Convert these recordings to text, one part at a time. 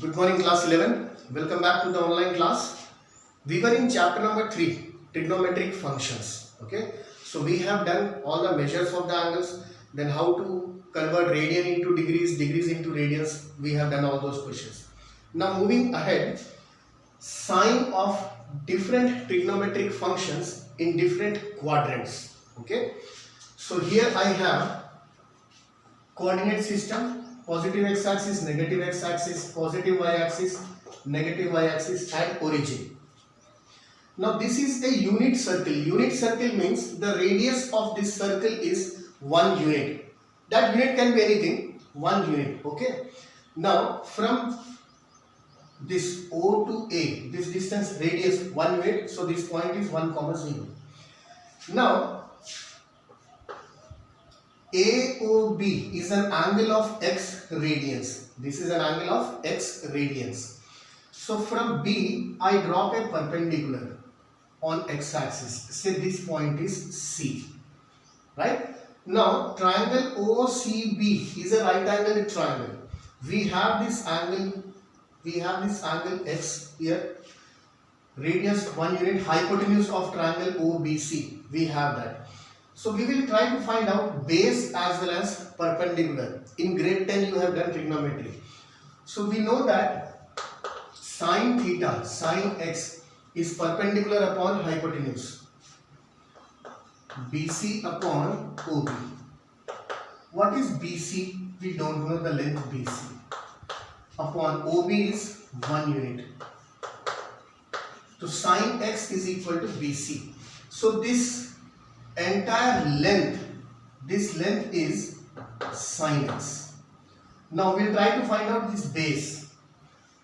Good morning, class 11. Welcome back to the online class. We were in chapter number 3, trigonometric functions. Okay, so we have done all the measures of the angles, then how to convert radian into degrees, degrees into radians. We have done all those questions. Now, moving ahead, sign of different trigonometric functions in different quadrants. Okay, so here I have coordinate system, positive x-axis, negative x-axis, positive y-axis, negative y-axis and origin. Now this is a unit circle. Unit circle means the radius of this circle is 1 unit. That unit can be anything, 1 unit. Okay. Now from this O to A, this distance radius 1 unit. So this point is 1, 0. Now AOB is an angle of x radians. This is an angle of x radians. So from B, I drop a perpendicular on x-axis. Say this point is C. Right? Now, triangle OCB is a right angled triangle. We have this angle x here. Radius 1 unit, hypotenuse of triangle OBC. We have that. So we will try to find out base as well as perpendicular. In grade 10 you have done trigonometry. So we know that sine theta, sine x is perpendicular upon hypotenuse. BC upon OB. What is BC? We don't know the length BC. Upon OB is 1 unit. So sine x is equal to BC. So this entire length, this length is sine x. Now we will try to find out this base.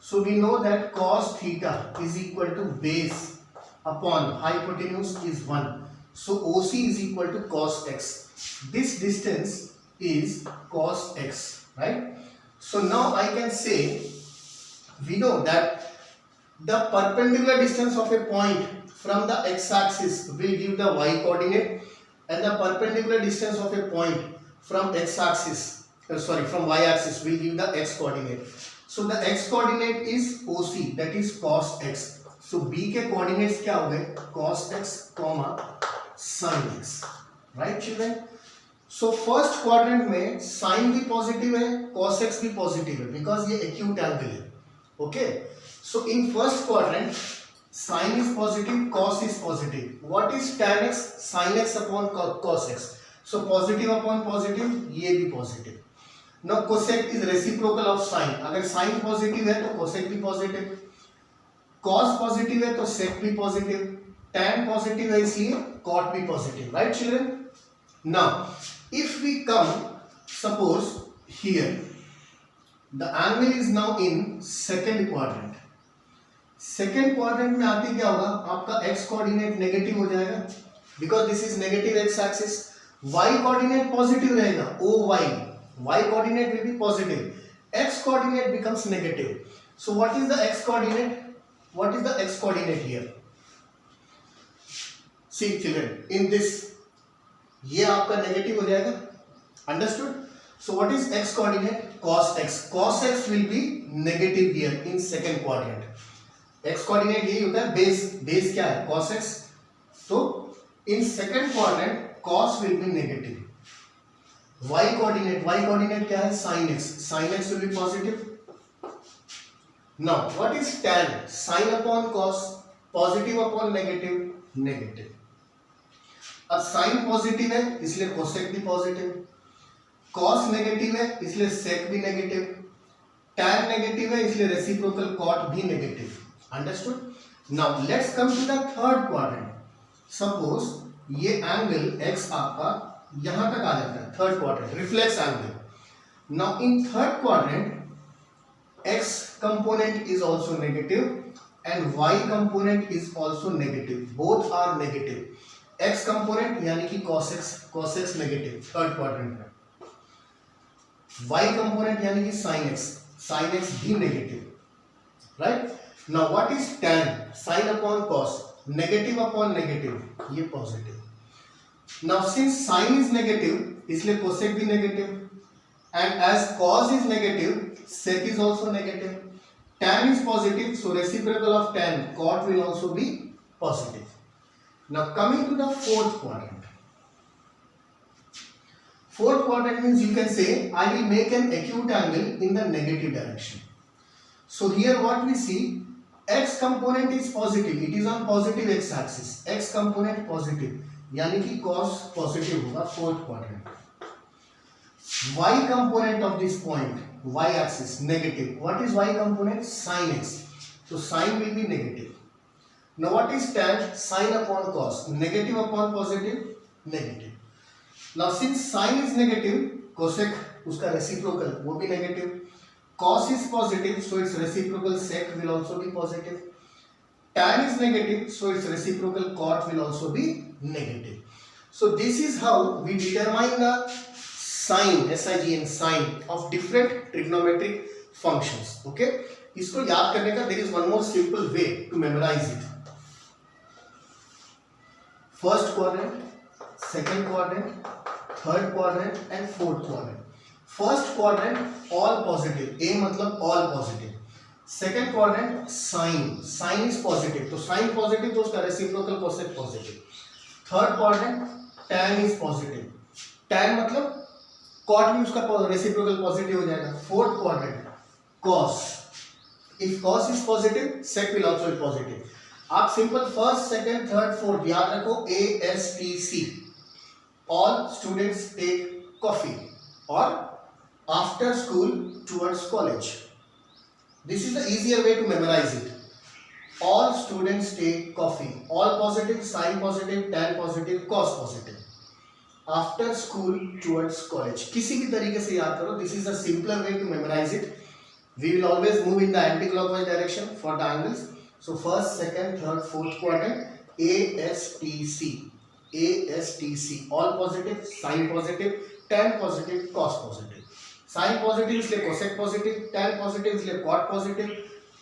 So we know that cos theta is equal to base upon hypotenuse is 1. So OC is equal to cos x. This distance is cos x, right? So now I can say, we know that the perpendicular distance of a point from the x-axis will give the y-coordinate and the perpendicular distance of a point from x-axis, from y-axis will give the x-coordinate. So the x-coordinate is OC, that is cos x. So B के coordinates क्या हो गए? Cos x, sin x. Right children? So first quadrant में sin भी positive है, cos x भी positive है, because ये acute angle है. Okay? So in first quadrant, sin is positive, cos is positive. What is tan x? Sin x upon cos x. So positive upon positive, ये भी positive. Now cosec is reciprocal of sin. अगर sin positive है तो cosec भी positive. Cos positive है तो sec भी positive. Tan positive है इसलिए cot भी positive. Right children? Now if we come, suppose here, the angle is now in second quadrant. Second quadrant में आते क्या होगा? आपका x कोऑर्डिनेट नेगेटिव हो जाएगा, because this is negative x axis. y coordinate positive रहेगा, OY. y coordinate will be positive, x coordinate becomes negative. So what is the x coordinate? What is the x coordinate here? See children, in this ये आपका negative हो जाएगा. Understood? So what is x coordinate? cos x. cos x will be negative here in second quadrant. x coordinate यही होता है, base क्या है? cos x. तो इन second quadrant cos will be negative. y coordinate क्या है? sin x. sin x will be positive. Now what is tan? sin upon cos, positive upon negative. अब sin positive है इसलिए cosec भी positive, cos negative है इसलिए sec भी negative, tan negative है इसलिए रेसिप्रोकल cot भी negative. Understood? Now let's come to the third quadrant. Suppose ये angle x आपका यहां तक आ जाता है, third quadrant, reflex angle. Now in third quadrant, x component is also negative and y component is also negative. Both are negative. x component यानी कि cos x negative third quadrant में. y component यानी कि sin x भी negative. Right? Now what is tan? Sin upon cos, negative upon negative, ये positive. Now since sin is negative, इसलिए cosec भी negative. And as cos is negative, sec is also negative. tan is positive, so reciprocal of tan, cot will also be positive. Now coming to the fourth quadrant. Fourth quadrant means you can say I will make an acute angle in the negative direction. So here what we see, x component is positive, it is on positive x axis, x component positive, यानी कि cos positive होगा fourth quadrant. Y component of this point, y axis negative. What is y component? Sin x. So sin will be negative. Now what is tan? Sin upon cos. Negative upon positive, negative. Now since sin is negative, cosec उसका reciprocal वो भी negative. Cos is positive, so its reciprocal sec will also be positive. Tan is negative, so its reciprocal cot will also be negative. So this is how we determine the sign, SIGN sign of different trigonometric functions. Okay, इसको याद करने का there is one more simple way to memorize it. First quadrant, second quadrant, third quadrant and fourth quadrant. First quadrant all positive, A मतलब all positive. Second quadrant sin, sin is positive, तो sin positive तो उसका reciprocal cosec positive. Third quadrant tan is positive, tan मतलब cot भी उसका reciprocal positive हो जाएगा. Fourth quadrant cos, if cos is positive sec will also be positive. आप simple first second third fourth याद रखो, ASTC all students take coffee or after school towards college. This is the easier way to memorize it. All students take coffee, all positive, sin positive, tan positive, cos positive, after school towards college. किसी भी तरीके से याद करो. This is a simpler way to memorize it. We will always move in the anti-clockwise direction for the angles. So first, second, third, fourth quadrant, ASTC, ASTC, all positive, sin positive, tan positive, cos positive. Sin positive इसलिए cosec positive, tan positive इसलिए cot positive,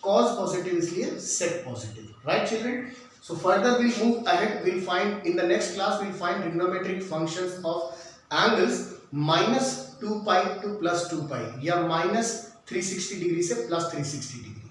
cos positive इसलिए sec positive. Right children? So further we'll move ahead. We'll find in the next class we'll find trigonometric functions of angles minus 2 pi to plus 2 pi या minus 360 degree से plus 360 degree.